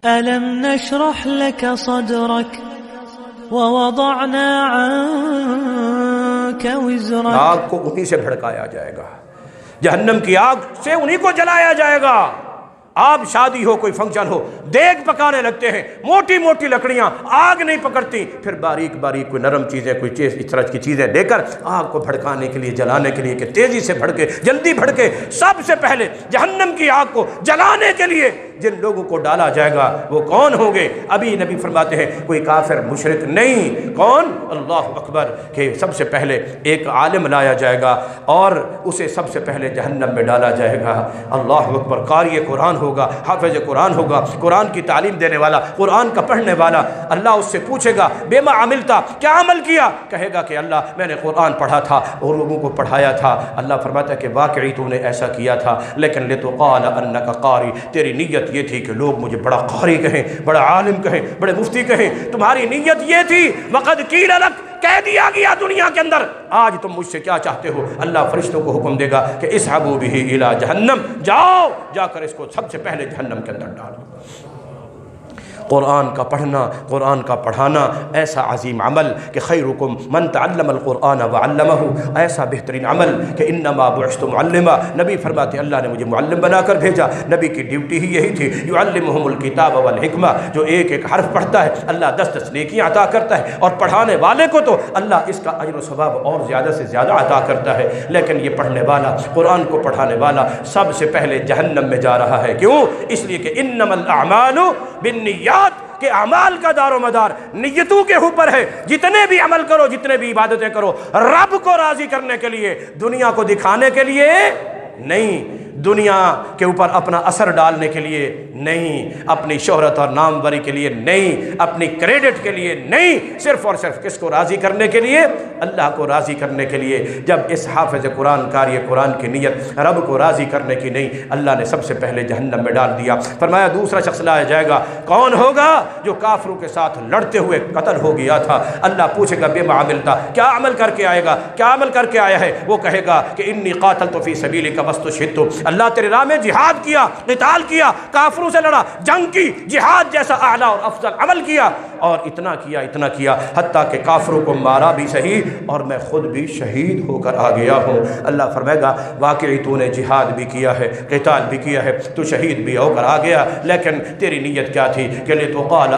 ألم نشرح لك صدرك ووضعنا عنك وزرك. آگ کو انہی سے بھڑکایا جائے گا، جہنم کی آگ سے انہی کو جلایا جائے گا. آپ شادی ہو، کوئی فنکشن ہو، دیگ پکانے لگتے ہیں، موٹی موٹی لکڑیاں آگ نہیں پکڑتی، پھر باریک باریک کوئی نرم چیزیں، کوئی چیز اس طرح کی چیزیں لے کر آگ کو بھڑکانے کے لیے، جلانے کے لیے کہ تیزی سے بھڑکے، جلدی بھڑکے. سب سے پہلے جہنم کی آگ کو جلانے کے لیے جن لوگوں کو ڈالا جائے گا وہ کون ہوں گے؟ ابھی نبی فرماتے ہیں کوئی کافر مشرک نہیں. کون؟ اللہ اکبر. کہ سب سے پہلے ایک عالم لایا جائے گا اور اسے سب سے پہلے جہنم میں ڈالا جائے گا. اللہ اکبر. قاری قرآن ہوگا، حافظ قرآن ہوگا، قرآن کی تعلیم دینے والا، قرآن کا پڑھنے والا. اللہ اس سے پوچھے گا بما عملتا، کیا عمل کیا؟ کہے گا کہ اللہ میں نے قرآن پڑھا تھا اور لوگوں کو پڑھایا تھا. اللہ فرماتا ہے کہ واقعی تو نے ایسا کیا تھا، لیکن لتقال انک قاری، تیری نیت یہ تھی کہ لوگ مجھے بڑا قاری کہیں، بڑا عالم کہیں، بڑے مفتی کہیں. تمہاری نیت یہ تھی. وقد قیل لک، کہہ دیا گیا دنیا کے اندر. آج تم مجھ سے کیا چاہتے ہو؟ اللہ فرشتوں کو حکم دے گا کہ اسحبوا بہ الی جہنم، جاؤ جا کر اس کو سب سے پہلے جہنم کے اندر ڈالو. قرآن کا پڑھنا، قرآن کا پڑھانا ایسا عظیم عمل کہ خیرکم من تعلم القرآن وعلمہ، ایسا بہترین عمل کہ انما بعثت معلما. نبی فرماتے اللہ نے مجھے معلم بنا کر بھیجا. نبی کی ڈیوٹی ہی یہی تھی. یعلمہم الکتاب والحکمہ، جو ایک ایک حرف پڑھتا ہے اللہ 10 نیکیاں عطا کرتا ہے، اور پڑھانے والے کو تو اللہ اس کا اجر و ثواب اور زیادہ سے زیادہ عطا کرتا ہے. لیکن یہ پڑھنے والا، قرآن کو پڑھانے والا سب سے پہلے جہنم میں جا رہا ہے. کیوں؟ اس لیے کہ انما الاعمال بالنیات، کہ اعمال کا دار و مدار نیتوں کے اوپر ہے. جتنے بھی عمل کرو، جتنے بھی عبادتیں کرو، رب کو راضی کرنے کے لیے، دنیا کو دکھانے کے لیے نہیں، دنیا کے اوپر اپنا اثر ڈالنے کے لیے نہیں، اپنی شہرت اور ناموری کے لیے نہیں، اپنی کریڈٹ کے لیے نہیں، صرف اور صرف کس کو راضی کرنے کے لیے؟ اللہ کو راضی کرنے کے لیے. جب اس حافظ قرآن قاری قرآن کی نیت رب کو راضی کرنے کی نہیں، اللہ نے سب سے پہلے جہنم میں ڈال دیا. فرمایا دوسرا شخص لایا جائے گا. کون ہوگا؟ جو کافروں کے ساتھ لڑتے ہوئے قتل ہو گیا تھا. اللہ پوچھے گا بما عملتا، کیا عمل کر کے آئے گا؟ کیا عمل کر کے آیا ہے؟ وہ کہے گا کہ انی قاتلت فی سبیلک واستشہدت، اللہ تیرے راہ میں جہاد کیا، قتال کیا، کافروں سے لڑا، جنگ کی، جہاد جیسا اعلیٰ اور افضل عمل کیا، اور اتنا کیا حتیٰ کہ کافروں کو مارا بھی صحیح اور میں خود بھی شہید ہو کر آ گیا ہوں. اللہ فرمائے گا واقعی تو نے جہاد بھی کیا ہے، قتال بھی کیا ہے، تو شہید بھی ہو کر آ گیا، لیکن تیری نیت کیا تھی؟ کہ لتقال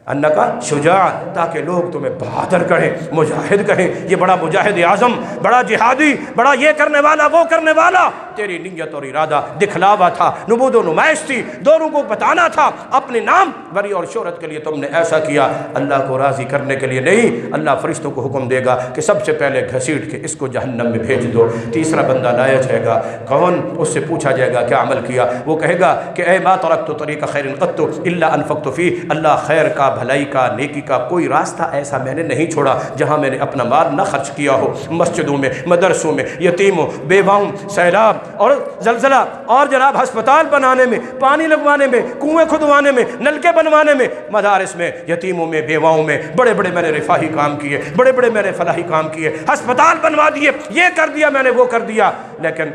انکا شجاع، تاکہ لوگ تمہیں بہادر کہیں، مجاہد کہیں، یہ بڑا مجاہد اعظم، بڑا جہادی، بڑا یہ کرنے والا، وہ کرنے والا. تیری نیت اور ارادہ دکھلاوا تھا، نمود و نمائش تھی، دونوں کو بتانا تھا. اپنے نام بری اور شہرت کے لیے تم نے ایسا کیا، اللہ کو راضی کرنے کے لیے نہیں. اللہ فرشتوں کو حکم دے گا کہ سب سے پہلے گھسیٹ کے اس کو جہنم میں بھیج دو. تیسرا بندہ لایا جائے گا. کون؟ اس سے پوچھا جائے گا کیا عمل کیا؟ وہ کہے گا کہ اے ما ترکت طریق خیر قط الا انفقت فیہ، اللہ خیر کا، بھلائی کا، نیکی کا کوئی راستہ ایسا میں نے نہیں چھوڑا جہاں میں نے اپنا مال نہ خرچ کیا ہو. مسجدوں میں، مدرسوں میں، یتیموں، بیواؤں، سیلاب اور زلزلہ اور جناب ہسپتال بنانے میں، پانی لگوانے میں، کنویں کھدوانے میں، نلکے بنوانے میں، مدارس میں، یتیموں میں، بیواؤں میں، بڑے بڑے میں نے رفاہی کام کیے، بڑے بڑے میں نے فلاحی کام کیے، ہسپتال بنوا دیے، یہ کر دیا میں نے، وہ کر دیا. لیکن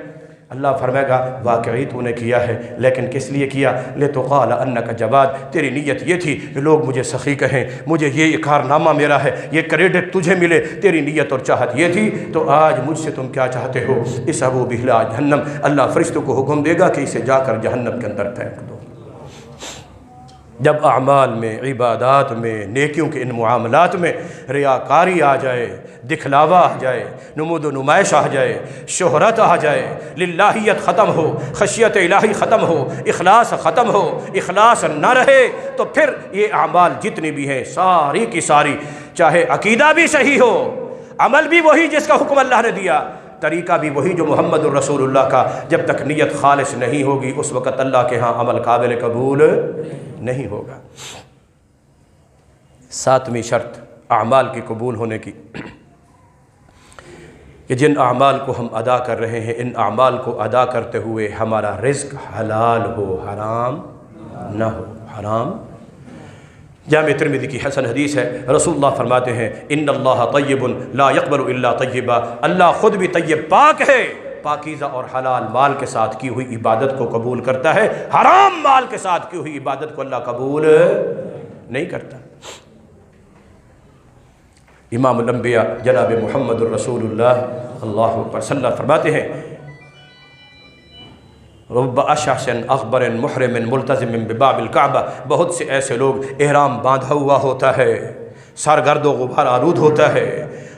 اللہ فرمائے گا واقعی تو نے کیا ہے، لیکن کس لیے کیا؟ لتقال انک جواد، تیری نیت یہ تھی کہ لوگ مجھے سخی کہیں، مجھے یہ کارنامہ میرا ہے، یہ کریڈٹ تجھے ملے. تیری نیت اور چاہت یہ تھی. تو آج مجھ سے تم کیا چاہتے ہو؟ اسحبوا بہ الی جہنم، اللہ فرشتوں کو حکم دے گا کہ اسے جا کر جہنم کے اندر پھینک دو. جب اعمال میں، عبادات میں، نیکیوں کے ان معاملات میں ریاکاری آ جائے، دکھلاوا آ جائے، نمود و نمائش آ جائے، شہرت آ جائے، للہیت ختم ہو، خشیت الہی ختم ہو، اخلاص ختم ہو، اخلاص نہ رہے، تو پھر یہ اعمال جتنی بھی ہیں ساری کی ساری، چاہے عقیدہ بھی صحیح ہو، عمل بھی وہی جس کا حکم اللہ نے دیا، طریقہ بھی وہی جو محمد الرسول اللہ کا، جب تک نیت خالص نہیں ہوگی اس وقت اللہ کے ہاں عمل قابل قبول نہیں ہوگا. 7ویں شرط اعمال کی قبول ہونے کی، کہ جن اعمال کو ہم ادا کر رہے ہیں ان اعمال کو ادا کرتے ہوئے ہمارا رزق حلال ہو، حرام نہ ہو. حرام، جامع ترمذی کی حسن حدیث ہے، رسول اللہ فرماتے ہیں ان اللہ طیب لا یقبل الا طیبا، اللہ خود بھی طیب پاک ہے پاکیزہ اور حلال مال کے ساتھ کی ہوئی عبادت کو قبول کرتا ہے، حرام مال کے ساتھ کی ہوئی عبادت کو اللہ قبول نہیں کرتا۔ امام الانبیاء جناب محمد الرسول اللہ اللہ اکبر صلی اللہ فرماتے ہیں رب اشعث اغبر محرم ملتزم بباب الکعبہ، بہت سے ایسے لوگ احرام باندھا ہوا ہوتا ہے، سرگرد و غبار آلود ہوتا ہے،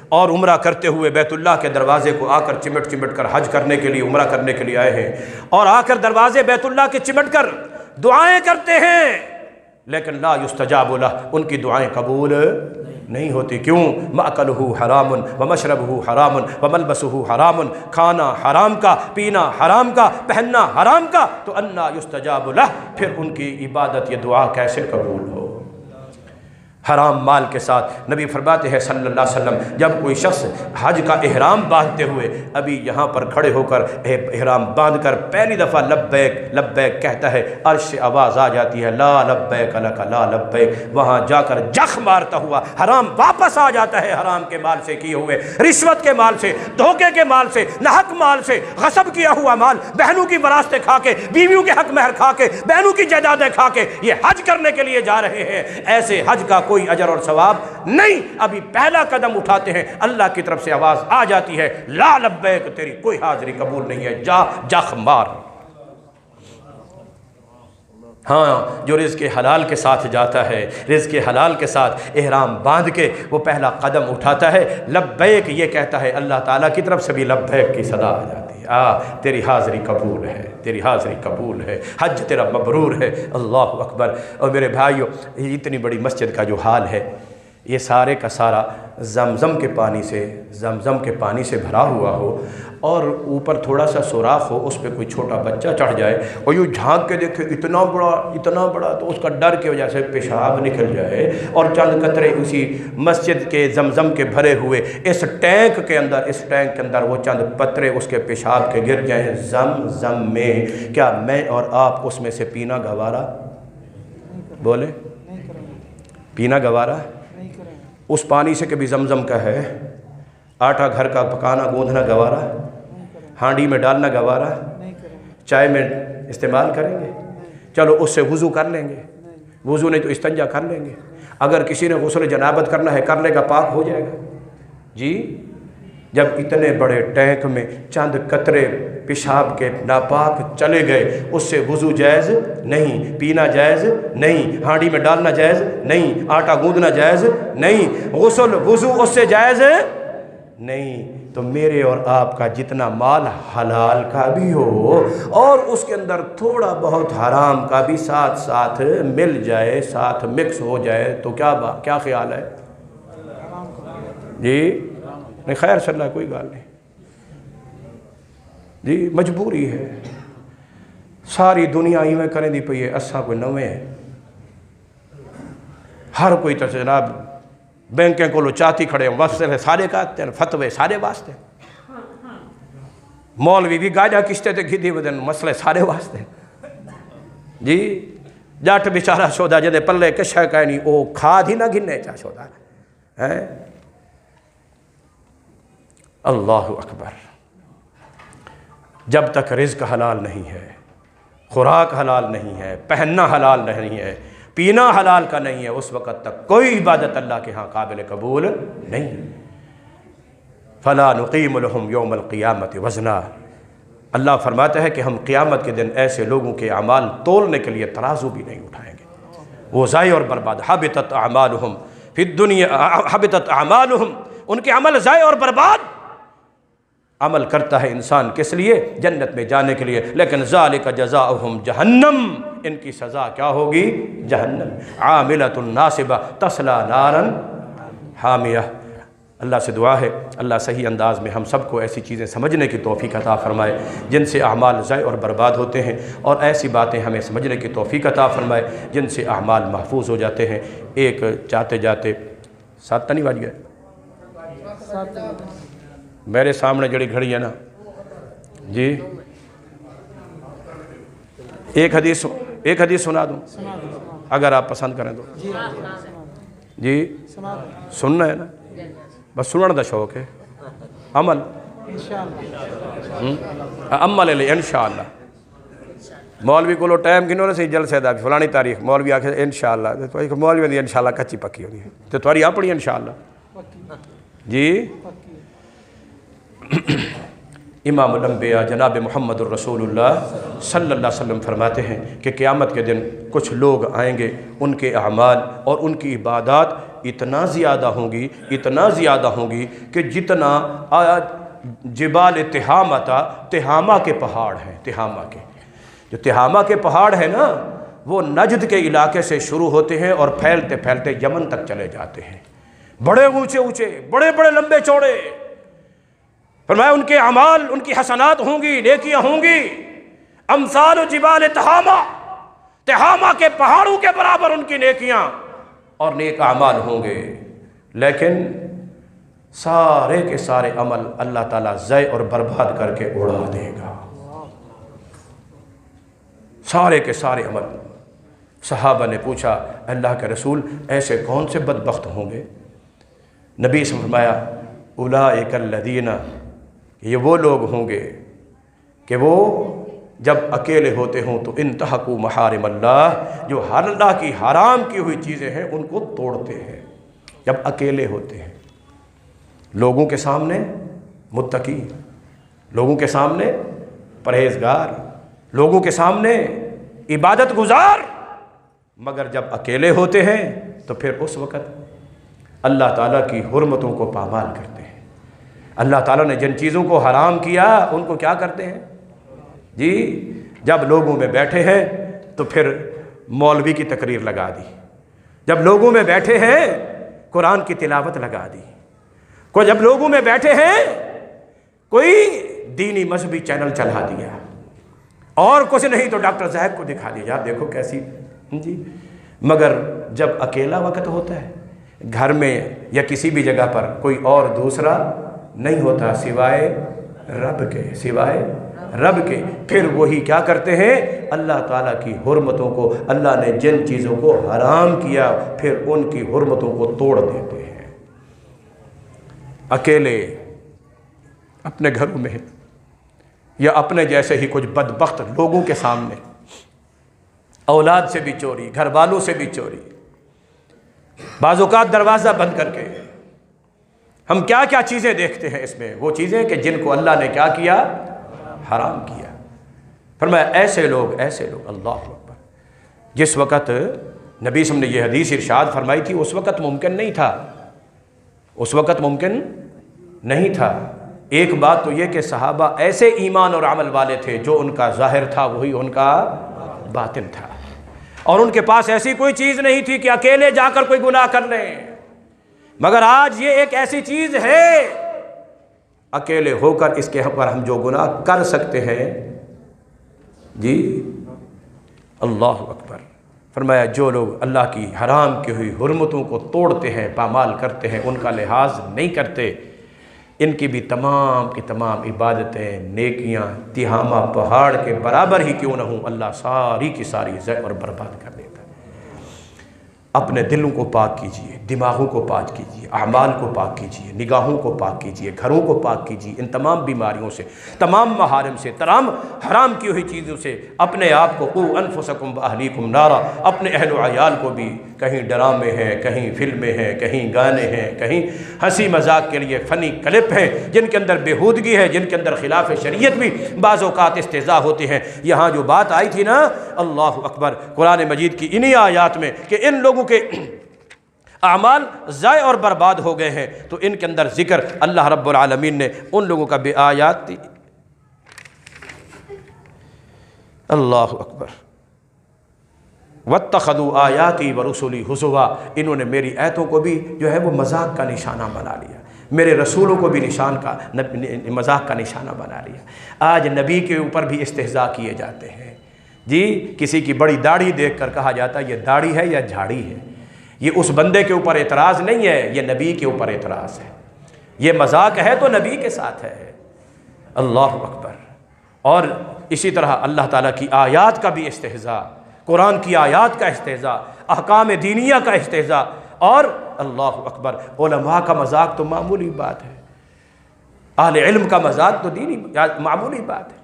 اور عمرہ کرتے ہوئے بیت اللہ کے دروازے کو آ کر چمٹ کر حج کرنے کے لیے، عمرہ کرنے کے لیے آئے ہیں، اور آ کر دروازے بیت اللہ کے چمٹ کر دعائیں کرتے ہیں، لیکن لا یستجاب لہ، ان کی دعائیں قبول نہیں ہوتی۔ کیوں؟ مأکلہ حرام ومشربہ حرام وملبسہ حرام، کھانا حرام کا، پینا حرام کا، پہننا حرام کا، تو انا یستجاب لہ، پھر ان کی عبادت یہ دعا کیسے قبول ہو؟ حرام مال کے ساتھ نبی فرماتے ہیں صلی اللہ علیہ وسلم، جب کوئی شخص حج کا احرام باندھتے ہوئے ابھی یہاں پر کھڑے ہو کر احرام باندھ کر پہلی دفعہ لبیک لبیک کہتا ہے، عرش سے آواز آ جاتی ہے لا لبیک لک لا لبیک، وہاں جا کر جخ مارتا ہوا حرام واپس آ جاتا ہے، حرام کے مال سے کیے ہوئے، رشوت کے مال سے، دھوکے کے مال سے، ناحق مال سے، غصب کیا ہوا مال، بہنوں کی وراثتیں کھا کے، بیویوں کے حق مہر کھا کے، بہنوں کی جائیدادیں کھا کے یہ حج کرنے کے لیے جا رہے ہیں، ایسے حج کا کوئی اجر اور ثواب نہیں۔ ابھی پہلا قدم اٹھاتے ہیں، اللہ کی طرف سے آواز آ جاتی ہے لا لبیک، تیری کوئی حاضری قبول نہیں ہے، جا جخ مار۔ ہاں، جو رزق حلال کے ساتھ جاتا ہے، رزق حلال کے ساتھ احرام باندھ کے وہ پہلا قدم اٹھاتا ہے، لبیک یہ کہتا ہے، اللہ تعالیٰ کی طرف سے بھی لبیک کی صدا آ جاتی ہے، تیری حاضری قبول ہے، تیری حاضری قبول ہے، حج تیرا مبرور ہے۔ اللہ اکبر۔ اور میرے بھائیو، اتنی بڑی مسجد کا جو حال ہے، یہ سارے کا سارا زمزم کے پانی سے بھرا ہوا ہو، اور اوپر تھوڑا سا سوراخ ہو، اس پہ کوئی چھوٹا بچہ چڑھ جائے اور یوں جھانک کے دیکھے اتنا بڑا، تو اس کا ڈر کی وجہ سے پیشاب نکل جائے، اور چند قطرے اسی مسجد کے زمزم کے بھرے ہوئے اس ٹینک کے اندر وہ چند قطرے اس کے پیشاب کے گر جائیں زمزم میں، کیا میں اور آپ اس میں سے پینا گوارا؟ بولے، پینا گوارا؟ اس پانی سے کبھی زمزم کا ہے؟ آٹا گھر کا پکانا گوندھنا گوارا؟ ہانڈی میں ڈالنا گوارا؟ چائے میں استعمال کریں گے؟ چلو اس سے وضو کر لیں گے، وضو نہیں تو استنجا کر لیں گے، اگر کسی نے غسل جنابت کرنا ہے کر لے گا، پاک ہو جائے گا جی۔ جب اتنے بڑے ٹینک میں چند قطرے پیشاب کے ناپاک چلے گئے، اس سے وضو جائز نہیں، پینا جائز نہیں، ہانڈی میں ڈالنا جائز نہیں، آٹا گوندنا جائز نہیں، غسل وضو اس سے جائز نہیں، تو میرے اور آپ کا جتنا مال حلال کا بھی ہو اور اس کے اندر تھوڑا بہت حرام کا بھی ساتھ مل جائے، ساتھ مکس ہو جائے، تو کیا خیال ہے جی؟ نہیں، خیر صلی اللہ، کوئی گال نہیں جی، مجبوری ہے، ساری دنیا ایویں کریں دی پئی ہے، اساں کوئی نویں ہے، ہر کوئی تو جناب بینکیں کو چاہتی کھڑے ہیں، واسطے سارے کہتے ہیں، فتوے سارے واسطے، مولوی بھی گاجا کشتے تے گھدی ودن، مسئلے سارے واسطے جی۔ جٹ بیچارہ شودا جدے پلے کشہ کہنی، او کھاد ہی نہ گھنے چاہ شودا ہے۔ اللہ اکبر۔ جب تک رزق حلال نہیں ہے، خوراک حلال نہیں ہے، پہننا حلال نہیں ہے، پینا حلال کا نہیں ہے، اس وقت تک کوئی عبادت اللہ کے ہاں قابل قبول نہیں۔ فَلَا نُقِيمُ لَهُمْ يَوْمَ الْقِيَامَةِ وَزْنًا، اللہ فرماتا ہے کہ ہم قیامت کے دن ایسے لوگوں کے اعمال تولنے کے لیے ترازو بھی نہیں اٹھائیں گے، وہ ضائع اور برباد۔ حبطت اعمالہم فی الدنیا، حبطت اعمالہم، ان کے عمل ضائع اور برباد۔ عمل کرتا ہے انسان کس لیے؟ جنت میں جانے کے لیے، لیکن ذالک جزاؤہم جہنم، ان کی سزا کیا ہوگی؟ جہنم۔ عاملۃ ناصبہ تصلی نارا حامیہ۔ اللہ سے دعا ہے اللہ صحیح انداز میں ہم سب کو ایسی چیزیں سمجھنے کی توفیق عطا فرمائے جن سے اعمال ضائع اور برباد ہوتے ہیں، اور ایسی باتیں ہمیں سمجھنے کی توفیق عطا فرمائے جن سے اعمال محفوظ ہو جاتے ہیں۔ ایک جاتے جاتے 7 تو نہیں بج گئے؟ میرے سامنے جڑی گھڑی ہے نا جی، ایک حدیث سنا دوں اگر آپ پسند کریں تو جی، سننا ہے نا، بس سنن دا شوق ہے، عمل اما لے لے انشاءاللہ مولوی کو ٹائم گنو نا سی جلسے دا فلانی تاریخ مولوی آکھے انشاءاللہ مولوی دی انشاءاللہ کچی پکی ہونی ہے تو تمہاری اپنی انشاءاللہ جی امام الانبیاء جناب محمد الرسول اللہ صلی اللہ علیہ وسلم فرماتے ہیں کہ قیامت کے دن کچھ لوگ آئیں گے، ان کے اعمال اور ان کی عبادات اتنا زیادہ ہوں گی کہ جتنا جبال تہامہ کے پہاڑ ہیں، تہامہ کے جو تہامہ کے پہاڑ ہیں نا وہ نجد کے علاقے سے شروع ہوتے ہیں اور پھیلتے پھیلتے یمن تک چلے جاتے ہیں، بڑے اونچے بڑے لمبے چوڑے۔ فرمایا ان کے اعمال، ان کی حسنات ہوں گی، نیکیاں ہوں گی، امثال جبال تہامہ کے پہاڑوں کے برابر ان کی نیکیاں اور نیک اعمال ہوں گے، لیکن سارے کے سارے عمل اللہ تعالیٰ ضائع اور برباد کر کے اڑا دے گا، سارے کے سارے عمل۔ صحابہ نے پوچھا اللہ کے رسول ایسے کون سے بدبخت ہوں گے؟ نبی سے فرمایا اولئک الذین، یہ وہ لوگ ہوں گے کہ وہ جب اکیلے ہوتے ہوں تو انتہکوا محارم اللہ، جو اللہ کی حرام کی ہوئی چیزیں ہیں ان کو توڑتے ہیں جب اکیلے ہوتے ہیں، لوگوں کے سامنے متقی، لوگوں کے سامنے پرہیزگار، لوگوں کے سامنے عبادت گزار، مگر جب اکیلے ہوتے ہیں تو پھر اس وقت اللہ تعالیٰ کی حرمتوں کو پامال کرتے ہیں۔ اللہ تعالیٰ نے جن چیزوں کو حرام کیا ان کو کیا کرتے ہیں جی؟ جب لوگوں میں بیٹھے ہیں تو پھر مولوی کی تقریر لگا دی، جب لوگوں میں بیٹھے ہیں قرآن کی تلاوت لگا دی، جب لوگوں میں بیٹھے ہیں کوئی دینی مذہبی چینل چلا دیا، اور کچھ نہیں تو ڈاکٹر زاہد کو دکھا دیا یار دیکھو کیسی جی۔ مگر جب اکیلا وقت ہوتا ہے گھر میں یا کسی بھی جگہ پر کوئی اور دوسرا نہیں ہوتا سوائے رب کے، پھر وہی کیا کرتے ہیں؟ اللہ تعالیٰ کی حرمتوں کو، اللہ نے جن چیزوں کو حرام کیا پھر ان کی حرمتوں کو توڑ دیتے ہیں۔ اکیلے اپنے گھروں میں یا اپنے جیسے ہی کچھ بدبخت لوگوں کے سامنے، اولاد سے بھی چوری، گھر والوں سے بھی چوری، بعض اوقات دروازہ بند کر کے ہم کیا کیا چیزیں دیکھتے ہیں اس میں، وہ چیزیں کہ جن کو اللہ نے کیا کیا؟ حرام کیا۔ فرمایا ایسے لوگ اللہ اکبر، جس وقت نبی صلی اللہ علیہ وسلم نے یہ حدیث ارشاد فرمائی تھی اس وقت ممکن نہیں تھا، ایک بات تو یہ کہ صحابہ ایسے ایمان اور عمل والے تھے جو ان کا ظاہر تھا وہی ان کا باطن تھا، اور ان کے پاس ایسی کوئی چیز نہیں تھی کہ اکیلے جا کر کوئی گناہ کر لیں، مگر آج یہ ایک ایسی چیز ہے اکیلے ہو کر اس کے پر ہم جو گناہ کر سکتے ہیں جی۔ اللہ اکبر۔ فرمایا جو لوگ اللہ کی حرام کی ہوئی حرمتوں کو توڑتے ہیں، پامال کرتے ہیں، ان کا لحاظ نہیں کرتے، ان کی بھی تمام کی تمام عبادتیں، نیکیاں تہامہ پہاڑ کے برابر ہی کیوں نہ ہوں، اللہ ساری کی ساری ضائع اور برباد کر دیتا ہے۔ اپنے دلوں کو پاک کیجئے، دماغوں کو پاک کیجئے، اعمال کو پاک کیجئے، نگاہوں کو پاک کیجئے، گھروں کو پاک کیجئے، ان تمام بیماریوں سے، تمام محارم سے، تمام حرام کی ہوئی چیزوں سے اپنے آپ کو قوا انفسکم واہلیکم نارا، اپنے اہل و عیال کو بھی، کہیں ڈرامے ہیں، کہیں فلمیں ہیں، کہیں گانے ہیں، کہیں ہنسی مذاق کے لیے فنی کلپ ہیں جن کے اندر بےہودگی ہے، جن کے اندر خلاف شریعت بھی بعض اوقات استہزاء ہوتے ہیں۔ یہاں جو بات آئی تھی نا اللہ اکبر قرآن مجید کی انہی آیات میں کہ ان لوگوں کے اعمال ضائع اور برباد ہو گئے ہیں، تو ان کے اندر ذکر اللہ رب العالمین نے ان لوگوں کا بے آیات تھی۔ اللہ اکبر۔ وَاتَّخَذُوا آیَاتِي وَرُسُلِي هُزُوًا، انہوں نے میری آیتوں کو بھی جو ہے وہ مذاق کا نشانہ بنا لیا، میرے رسولوں کو بھی مذاق کا نشانہ بنا لیا۔ آج نبی کے اوپر بھی استہزاء کیے جاتے ہیں جی، کسی کی بڑی داڑھی دیکھ کر کہا جاتا ہے یہ داڑھی ہے یا جھاڑی ہے، یہ اس بندے کے اوپر اعتراض نہیں ہے، یہ نبی کے اوپر اعتراض ہے، یہ مذاق ہے تو نبی کے ساتھ ہے۔ اللہ اکبر۔ اور اسی طرح اللہ تعالیٰ کی آیات کا بھی استہزاء، قرآن کی آیات کا استہزاء، احکام دینیہ کا استہزاء، اور اللہ اکبر علماء کا مذاق تو معمولی بات ہے۔ اہل علم کا مذاق تو دینی معمولی بات ہے،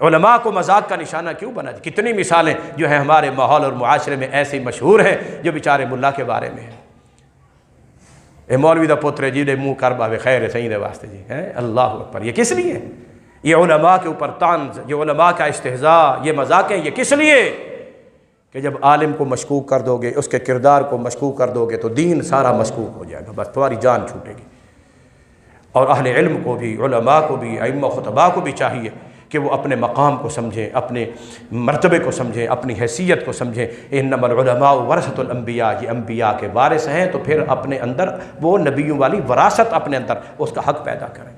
علماء کو مذاق کا نشانہ کیوں بنا دیا؟ کتنی مثالیں جو ہیں ہمارے ماحول اور معاشرے میں ایسی مشہور ہیں جو بیچارے ملا کے بارے میں ہیں، اے مولوی دا پتر جی دے منہ کر باوے خیر صحیح دے واسطے جی ہیں، اللہ اکبر، یہ کس لیے؟ یہ علماء کے اوپر طنز، یہ علماء کا استہزاء، یہ مذاقیں، یہ کس لیے؟ کہ جب عالم کو مشکوک کر دو گے، اس کے کردار کو مشکوک کر دو گے تو دین سارا مشکوک ہو جائے گا، بس تمہاری جان چھوٹے گی۔ اور اہل علم کو بھی، علماء کو بھی، ائمہ خطباء کو بھی چاہیے کہ وہ اپنے مقام کو سمجھیں، اپنے مرتبے کو سمجھیں، اپنی حیثیت کو سمجھیں۔ انما العلماء ورثۃ الانبیاء، یہ انبیاء کے وارث ہیں، تو پھر اپنے اندر وہ نبیوں والی وراثت اپنے اندر اس کا حق پیدا کریں۔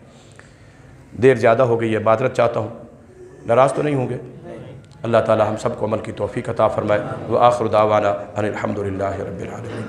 دیر زیادہ ہو گئی ہے، معذرت چاہتا ہوں، ناراض تو نہیں ہوں گے؟ اللہ تعالی ہم سب کو عمل کی توفیق عطا فرمائے۔ وآخر دعوانا ان الحمد للہ رب العالمین۔